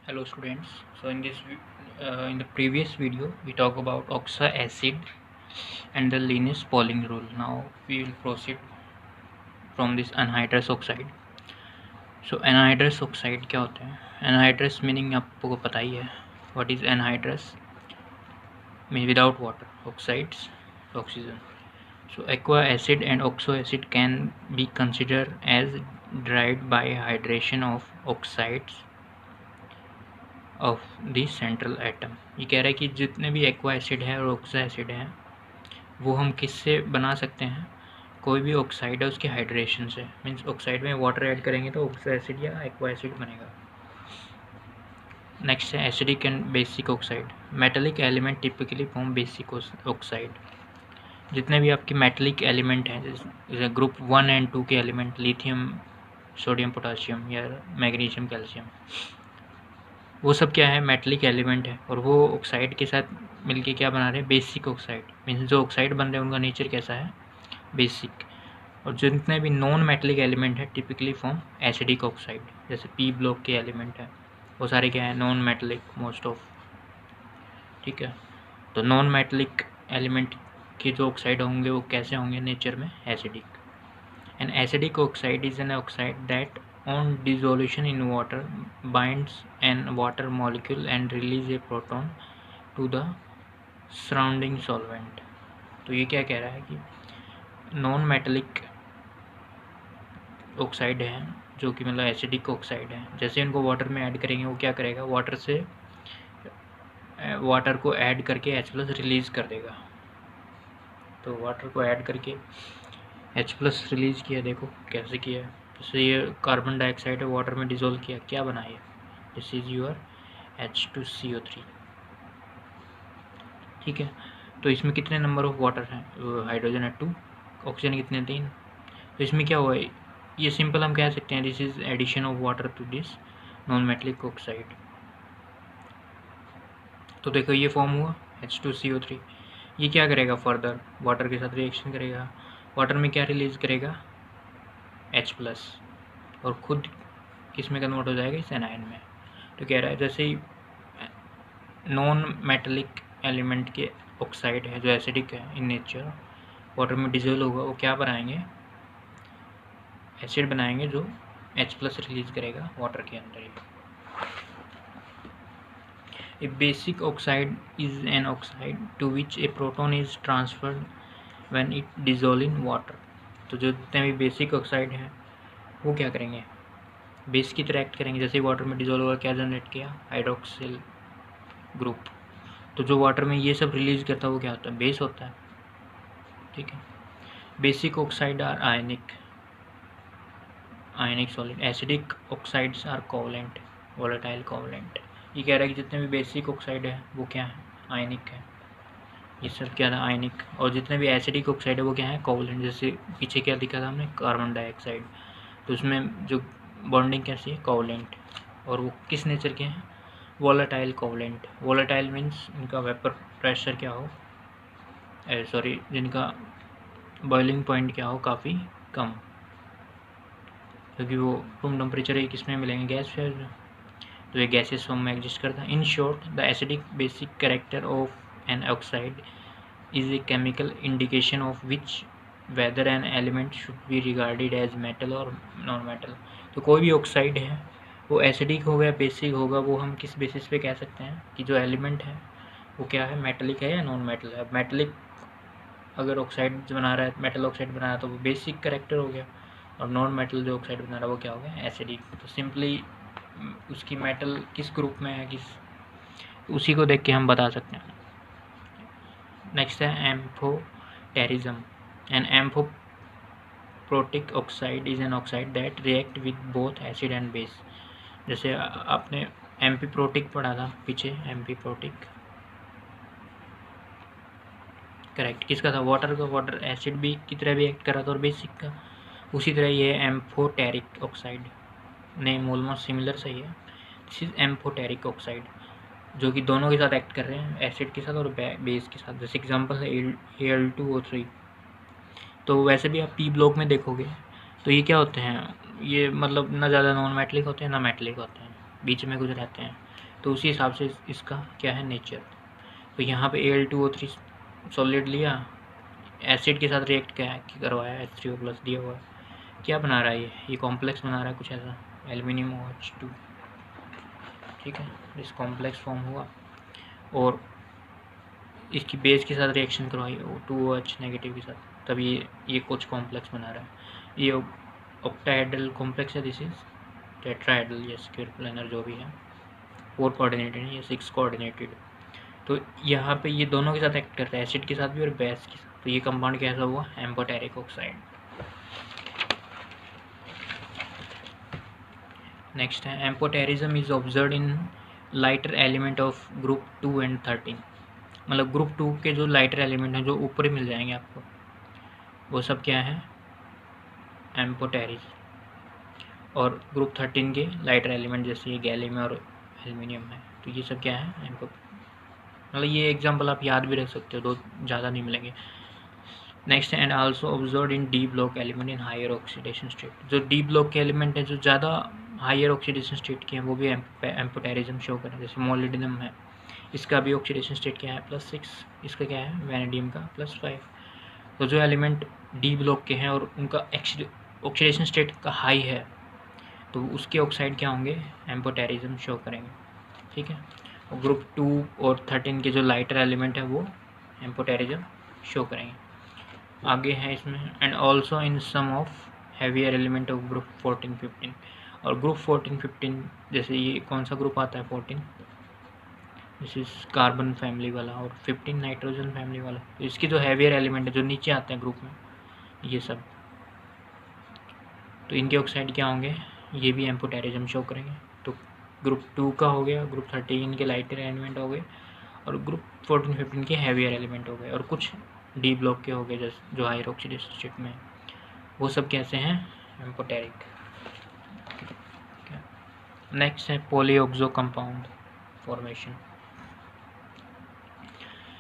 Hello students. So in the previous video we talk about oxalic acid and the Linus Pauling rule. Now we will proceed from this anhydrous oxide. So anhydrous oxide क्या होते हैं? Anhydrous meaning आपको पता ही है. What is anhydrous? Means without water, oxides, oxygen. So aqua acid and oxo acid can be considered as derived by hydration of oxides of the central atom. ये कह रहा है कि जितने भी एक्वा एसिड है और ऑक्सा एसिड है वो हम किससे बना सकते हैं? कोई भी ऑक्साइड है उसके हाइड्रेशन से. मीन्स ऑक्साइड में वाटर ऐड करेंगे तो ऑक्सा एसिड या एक्वा एसिड बनेगा. नेक्स्ट है acidic and basic oxide. Metallic element typically form basic oxide. जितने भी आपके मेटेलिक एलिमेंट हैं जैसे ग्रुप 1 एंड 2 के एलिमेंट, लिथियम, सोडियम, पोटासियम या मैग्नीशियम, कैल्शियम, वो सब क्या है? मेटलिक एलिमेंट है. और वो ऑक्साइड के साथ मिलके क्या बना रहे हैं? Basic oxide. मीन्स जो ऑक्साइड बन रहे हैं उनका नेचर कैसा है? बेसिक. और जितने भी नॉन मेटलिक एलिमेंट है टिपिकली फॉर्म एसिडिक ऑक्साइड. जैसे पी ब्लॉक के एलिमेंट है वो सारे क्या है? Non metallic most of. ठीक है. तो नॉन मेटलिक एलिमेंट के जो ऑक्साइड होंगे वो कैसे होंगे नेचर में? Acidic. An acidic oxide is an oxide that on dissolution in water binds an water molecule and release a proton to the surrounding solvent. तो ये क्या कह रहा है कि नॉन मेटलिक ऑक्साइड है जो कि मतलब एसिडिक ऑक्साइड है, जैसे इनको वाटर में ऐड करेंगे वो क्या करेगा? वाटर से वाटर को ऐड करके H+ रिलीज़ कर देगा. तो वाटर को ऐड करके H+ रिलीज़ किया. देखो कैसे किया है. जैसे ये कार्बन डाइऑक्साइड है वाटर में डिज़ोल्व किया, क्या बना है? This is your H2CO3. ठीक है. तो इसमें कितने नंबर ऑफ वाटर हैं? हाइड्रोजन है 2, ऑक्सीजन कितने? 3. तो इसमें क्या हुआ है? ये सिंपल हम कह सकते हैं this is addition of water to this non metallic oxide. तो देखो ये फॉर्म हुआ H2CO3. ये क्या करेगा? फर्दर वाटर के साथ रिएक्शन करेगा. वाटर में क्या रिलीज़ करेगा? H+. और खुद किस में कन्वर्ट हो जाएगा? इस एनायन में. तो कह रहा है जैसे ही नॉन मेटलिक एलिमेंट के ऑक्साइड है जो एसिडिक है इन नेचर, वाटर में डिजोल्व होगा, वो क्या बनाएंगे? एसिड बनाएंगे जो H+ रिलीज़ करेगा वाटर के अंदर ही. A basic oxide is an oxide to which a proton is transferred when it dissolves in water. तो जो जितने भी बेसिक ऑक्साइड हैं वो क्या करेंगे? बेस की तरह एक्ट करेंगे. जैसे वाटर में डिजोल्व होगा क्या जनरेट किया? Hydroxyl group. तो जो वाटर में ये सब रिलीज करता है वो क्या होता है? बेस होता है. ठीक है. Basic oxide are ionic solid. Acidic oxides are covalent, volatile covalent. ये कह रहा है कि जितने भी बेसिक ऑक्साइड है वो क्या है? आयनिक है. ये सब क्या था? आयनिक. और जितने भी एसिडिक ऑक्साइड है वो क्या है? कोवलेंट. जैसे पीछे क्या दिखा था हमने? Carbon dioxide. तो उसमें जो बॉन्डिंग कैसी है? कोवलेंट. और वो किस नेचर के हैं? Volatile covalent. वोलेटाइल मीन्स इनका वेपर प्रेशर क्या हो, सॉरी जिनका बॉइलिंग पॉइंट क्या हो? काफ़ी कम, क्योंकि वो रूम टेम्परेचर ही किस में मिलेंगे? गैस फेज में. तो ये गैसेस फॉर्म में एग्जिस्ट करता है. In short the acidic basic character of an oxide is a chemical indication of which whether an element should be regarded as metal और नॉन मेटल. तो कोई भी ऑक्साइड है वो एसिडिक होगा या बेसिक होगा, वो हम किस बेसिस पे कह सकते हैं कि जो एलिमेंट है वो क्या है? मेटलिक है या नॉन मेटल है. मेटलिक अगर ऑक्साइड बना रहा है, मेटल ऑक्साइड बना रहा है, तो वो बेसिक कैरेक्टर हो गया. और नॉन मेटल जो ऑक्साइड बना रहा है वो क्या हो गया? एसिडिक. तो सिंपली उसकी मेटल किस ग्रुप में है, किस, उसी को देख के हम बता सकते हैं. नेक्स्ट है amphoterism. An amphoprotic oxide is an oxide that react with both acid and base. जैसे आपने एम्फीप्रोटिक पढ़ा था पीछे. एम्फीप्रोटिक करेक्ट किसका था? वाटर का. वाटर एसिड भी की तरह भी एक्ट कर रहा था और बेसिक का. उसी तरह ये amphoteric oxide. Name almost similar सही है. दिस इज एम्फोटेरिक ऑक्साइड जो कि दोनों के साथ एक्ट कर रहे हैं, एसिड के साथ और बेस के साथ. जैसे एग्जांपल है Al2O3. तो वैसे भी आप पी ब्लॉक में देखोगे तो ये क्या होते हैं? ये मतलब ना ज़्यादा नॉन मेटलिक होते हैं ना मेटलिक होते हैं. बीच में कुछ रहते हैं, तो उसी हिसाब से इसका क्या है नेचर। तो यहाँ पे Al2O3 सॉलिड लिया, एसिड के साथ रिएक्ट क्या करवाया, H3O+ दिया हुआ है, क्या बना रहा है ये कॉम्प्लेक्स बना रहा है कुछ ऐसा, एल्यूमिनियम OH2, ठीक है। इस कॉम्प्लेक्स फॉर्म हुआ और इसकी बेस के साथ रिएक्शन करवाई O2OH नेगेटिव के साथ, तब ये कुछ कॉम्प्लेक्स बना रहा है। ये ऑक्टाहेड्रल कॉम्प्लेक्स है, दिस इज टेट्राहेड्रल या स्क्वायर प्लेनर जो भी है, 4 कोऑर्डिनेटेड है, ये 6 कोऑर्डिनेटेड। तो यहाँ पे ये दोनों के साथ एक्ट करता है, एसिड के साथ भी और बेस के साथ। तो ये कंपाउंड कैसा हुआ, एम्फोटेरिक ऑक्साइड। नेक्स्ट है amphoterism is observe in lighter element of group 2 and 13। मतलब ग्रुप 2 के जो लाइटर एलिमेंट हैं जो ऊपर ही मिल जाएंगे आपको, वो सब क्या है, एम्फोटेरिज। और ग्रुप 13 के लाइटर एलिमेंट जैसे ये गैलियम और एल्यूमिनियम है, तो ये सब क्या है, मतलब ये एग्जांपल आप याद भी रख सकते हो, दो ज़्यादा नहीं मिलेंगे। Next and also observe in D block element in higher oxidation state. जो डी ब्लॉक के एलिमेंट हैं जो ज़्यादा हायर ऑक्सीडेशन स्टेट के हैं वो भी एम्फोटेरिज्म शो करें। जैसे मोलिब्डेनम है, इसका भी ऑक्सीडेशन स्टेट क्या है, +6, इसका क्या है, वैनेडियम का +5। तो जो एलिमेंट डी ब्लॉक के हैं और उनका ऑक्सीडेशन स्टेट का हाई है, तो उसके ऑक्साइड क्या होंगे, एम्फोटेरिज्म शो करेंगे, ठीक है। और ग्रुप 2 और 13 के जो लाइटर एलिमेंट है वो एम्फोटेरिज्म शो करेंगे। आगे है इसमें and also in some of heavier element of group 14-15। और ग्रुप 14-15 जैसे ये कौन सा ग्रुप आता है, 14, दिस इज कार्बन फैमिली वाला, और 15 नाइट्रोजन फैमिली वाला। तो इसके जो हैवियर एलिमेंट है जो नीचे आते हैं ग्रुप में, ये सब, तो इनके ऑक्साइड क्या होंगे, ये भी एम्फोटेरिज्म शो करेंगे। तो ग्रुप 2 का हो गया, ग्रुप 13 के लाइटर एलिमेंट हो गए, और ग्रुप 14-15 के हैवियर एलिमेंट हो गए, और कुछ डी ब्लॉक के हो गए जैसे जो हायर ऑक्सीडेशन स्टेट में, वो सब कैसे हैं, एम्फोटेरिक। नेक्स्ट है polyoxo compound formation.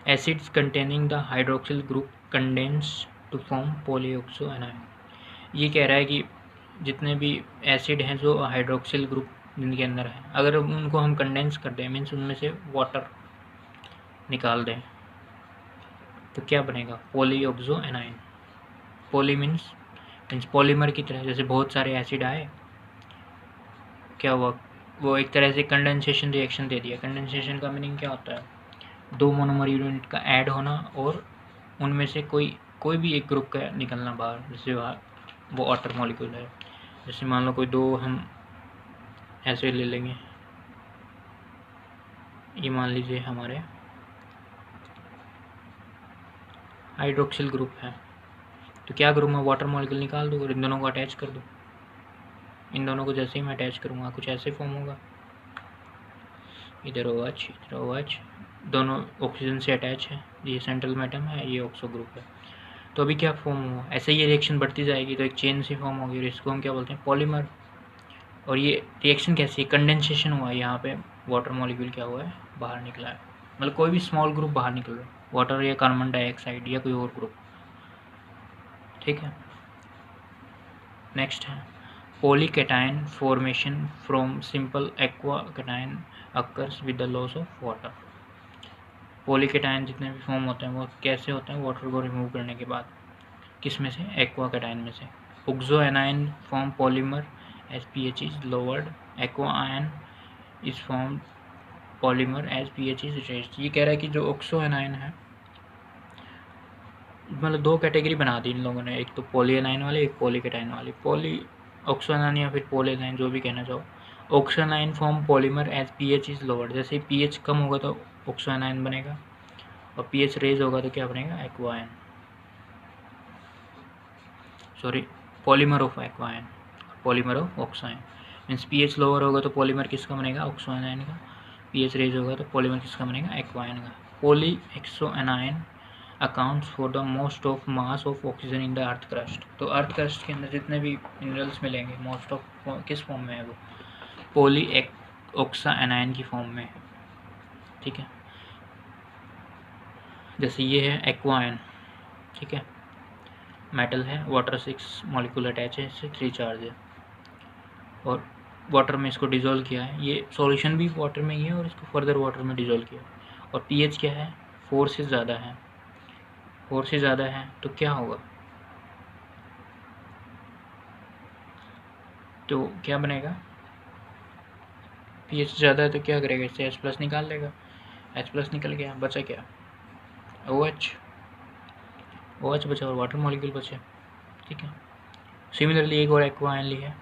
Acids containing the hydroxyl group condense to form polyoxo anion. ये कह रहा है कि जितने भी एसिड हैं जो हाइड्रोक्सिल ग्रुप जिनके अंदर है, अगर उनको हम कंडेंस कर दें, मीन्स उनमें से वाटर निकाल दें, तो क्या बनेगा, पॉलीऑक्सो एनायन। पॉली मीन्स पॉलीमर की तरह, जैसे बहुत सारे एसिड आए, क्या हुआ, वो एक तरह से कंडेंसेशन रिएक्शन दे दिया। कंडेंसेशन का मीनिंग क्या होता है, दो मोनोमर यूनिट का ऐड होना और उनमें से कोई भी एक ग्रुप का निकलना बाहर। जैसे वो वाटर मॉलिक्यूल है, जैसे मान लो कोई दो हम ऐसे ले लेंगे, ये मान लीजिए हमारे हाइड्रोक्सिल ग्रुप है, तो क्या करूँगा, वाटर मॉलिक्यूल निकाल दूँ और इन दोनों को अटैच कर दूँ। इन दोनों को जैसे ही मैं अटैच करूँगा कुछ ऐसे फॉर्म होगा, इधर OH इधर OH, दोनों ऑक्सीजन से अटैच है, ये सेंट्रल एटम है, ये ऑक्सो ग्रुप है। तो अभी क्या फॉर्म हुआ, ऐसे ही ये रिएक्शन बढ़ती जाएगी तो एक चेन सी फॉर्म होगी, और इसको हम क्या बोलते हैं, पॉलीमर। और ये रिएक्शन कैसी है, कंडेंसेशन हुआ है, यहाँ पे वाटर मॉलिक्यूल क्या हुआ है, बाहर निकला है, मतलब कोई भी स्मॉल ग्रुप बाहर निकल रहा है, वाटर या कार्बन डाइऑक्साइड या कोई और ग्रुप, ठीक है। नेक्स्ट है polycation formation from simple aqua cation occurs with the loss of water. Polycation जितने भी फॉर्म होते हैं वो कैसे होते हैं, वाटर को रिमूव करने के बाद, किस में से, एक्वा कैटायन में से। Oxo anion form polymer as pH is lowered, aqua ion is form polymer as pH is raised। ये कह रहा है कि जो ऑक्सो एनायन है, मतलब दो कैटेगरी बना दी इन लोगों ने, एक तो पॉली एनायन वाली, एक पॉलीकेटायन वाली। पॉली ऑक्सो एनायन या फिर पॉली एनायन जो भी कहना चाहो, oxo anion form polymer as pH is lowered। जैसे pH कम होगा तो ऑक्सो एनायन बनेगा, और pH रेज होगा तो क्या बनेगा, aqua ion, sorry polymer of aqua ion, polymer of oxo ion. Means pH lower होगा तो पॉलीमर किसका बनेगा, ऑक्सो आयन का, pH रेज होगा तो पॉलीमर किसका बनेगा, एक्वा आयन का। Poly oxo anion accounts for the most of mass of oxygen in the earth crust. तो अर्थ क्रस्ट के अंदर जितने भी मिनरल्स मिलेंगे, मोस्ट ऑफ किस फॉर्म में है, वो पॉली ऑक्सा एनायन की फॉर्म में है, ठीक है। जैसे ये है एक्वा आयन, ठीक है, मेटल है, वाटर 6 मॉलिक्यूल अटैच है, इससे 3 चार्ज है, और वाटर में इसको डिज़ोल्व किया है, ये सॉल्यूशन भी वाटर में ही है और इसको फर्दर वाटर में डिज़ोल्व किया, और पीएच क्या है 4 से ज़्यादा है, 4 से ज़्यादा है तो क्या होगा, तो क्या बनेगा, पीएच ज़्यादा है तो क्या करेगा, इससे H+ निकाल लेगा, H+ निकल गया, बचा क्या OH बचा और वाटर मॉलिक्यूल बचे। ठीक है, सिमिलरली एक और एक्वा आयन लिया,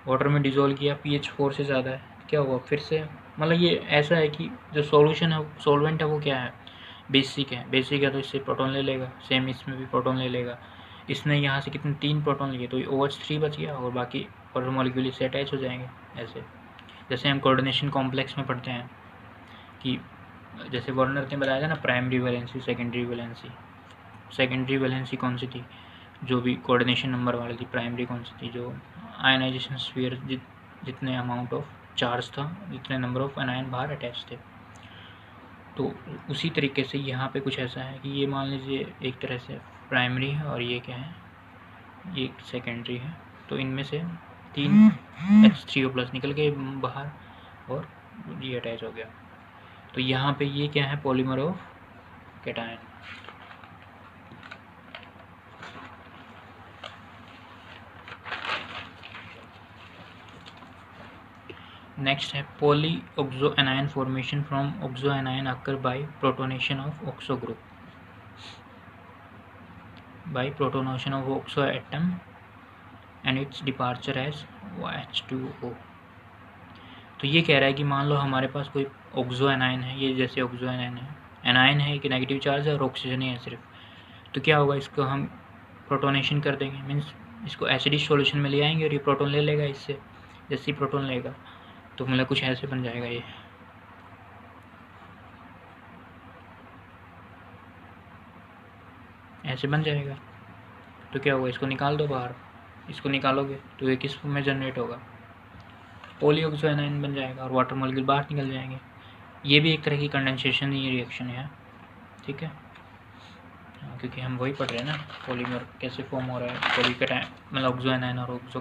वाटर में डिज़ोल्व किया, पीएच 4 से ज़्यादा है, क्या होगा फिर से, मतलब ये ऐसा है कि जो सॉल्यूशन है सॉल्वेंट है वो क्या है बेसिक है तो इससे प्रोटॉन ले लेगा, सेम इसमें भी प्रोटॉन ले लेगा, इसने यहाँ से कितने 3 प्रोटॉन लिए तो OH3 बच गया और बाकी वाटर मॉलिक्यूल इससे अटैच हो जाएंगे। ऐसे जैसे हम कोऑर्डिनेशन कॉम्प्लेक्स में पढ़ते हैं कि जैसे वार्नर ने बताया था ना प्राइमरी वैलेंसी सेकेंडरी वैलेंसी कौन सी थी, जो भी कोऑर्डिनेशन नंबर वाली थी, प्राइमरी कौन सी थी, जो आयनाइजेशन स्फीयर जितने अमाउंट ऑफ चार्ज था जितने नंबर ऑफ एनायन बाहर अटैच थे। तो उसी तरीके से यहाँ पे कुछ ऐसा है कि ये मान लीजिए एक तरह से प्राइमरी है और ये क्या है, ये सेकेंडरी है, तो इनमें से 3 H3O+ निकल गए बाहर और ये अटैच हो गया, तो यहाँ पे ये क्या है पॉलीमर ऑफ कैटायन। नेक्स्ट है poly oxo anion formation from oxo anion occur by protonation of oxo group, by protonation of oxo atom and its departure as H2O। तो ये कह रहा है कि मान लो हमारे पास कोई ऑक्सो एनायन है, ये जैसे ऑक्सो एनायन है कि नेगेटिव चार्ज है और ऑक्सीजन ही है सिर्फ, तो क्या होगा इसको हम प्रोटोनेशन कर देंगे, मीन्स इसको एसिडिक सॉल्यूशन में ले आएंगे और ये प्रोटॉन ले लेगा, इससे जैसे ही प्रोटॉन लेगा तो मतलब कुछ ऐसे बन जाएगा, ये ऐसे बन जाएगा, तो क्या होगा इसको निकाल दो बाहर, इसको निकालोगे तो ये किस में जनरेट होगा पॉलीऑक्सो एनायन बन जाएगा और वाटर मॉलिक्यूल बाहर निकल जाएंगे। ये भी एक तरह की कंडेंसेशन ही रिएक्शन है। ठीक है, क्योंकि हम वही पढ़ रहे हैं ना पॉलीमर कैसे फॉर्म हो रहा है, पॉली कैटायन मतलब ऑक्सो एनायन और ऑक्सो